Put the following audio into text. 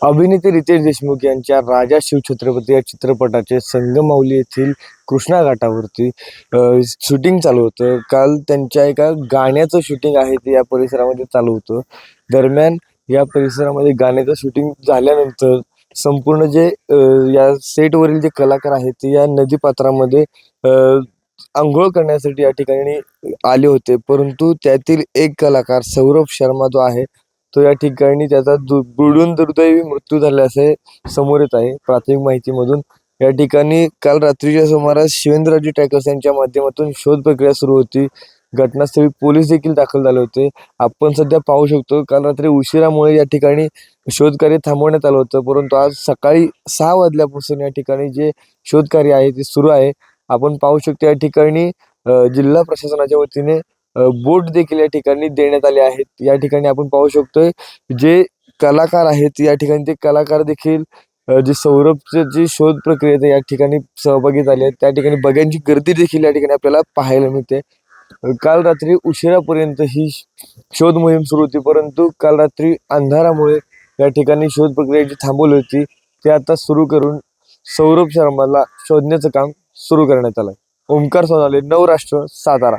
अभिनेते रितेश देशमुख यांच्या राजा शिवछत्रपती या चित्रपटाचे संगमावली येथील कृष्णा घाटावरती शूटिंग चालू होतं. काल त्यांच्या एका गाण्याचं शूटिंग आहे ते या परिसरामध्ये चालू होतं. दरम्यान या परिसरामध्ये गाण्याचं शूटिंग झाल्यानंतर संपूर्ण जे या सेटवरील जे कलाकार आहेत ते या नदीपात्रामध्ये अंघोळ करण्यासाठी या ठिकाणी आले होते. परंतु त्यातील एक कलाकार सौरभ शर्मा जो आहे तो या ठिकाणी त्याचा बुडून दुर्दैवी मृत्यू झाल्याचे समोर येत आहे. प्राथमिक माहितीमधून या ठिकाणी काल रात्रीच्या सुमारास शिवेंद्रराजे ट्रॅकर्स यांच्या माध्यमातून शोध प्रक्रिया सुरू होती. घटनास्थळी पोलीस देखील दाखल झाले होते. आपण सध्या पाहू शकतो काल रात्री उशिरामुळे या ठिकाणी शोधकार्य थांबवण्यात आलं होतं, परंतु आज सकाळी 6 वाजल्यापासून या ठिकाणी जे शोधकार्य आहे ते सुरू आहे. आपण पाहू शकतो या ठिकाणी जिल्हा प्रशासनाच्या वतीने बोट देखील या ठिकाणी देण्यात आले आहेत. या ठिकाणी आपण पाहू शकतोय जे कलाकार आहेत या ठिकाणी ते कलाकार देखील जे सौरभचे जी शोध प्रक्रियेत या ठिकाणी सहभागी झाले आहेत. त्या ठिकाणी बघ्यांची गर्दी देखील या ठिकाणी आपल्याला पाहायला मिळते. काल रात्री उशिरापर्यंत ही शोध मोहीम सुरू होती, परंतु काल रात्री अंधारामुळे या ठिकाणी शोध प्रक्रिया जी थांबवली होती ते आता सुरू करून सौरभ शर्माला शोधण्याचं काम सुरू करण्यात आलं. ओमकार सोनाले, नवराष्ट्र, सातारा.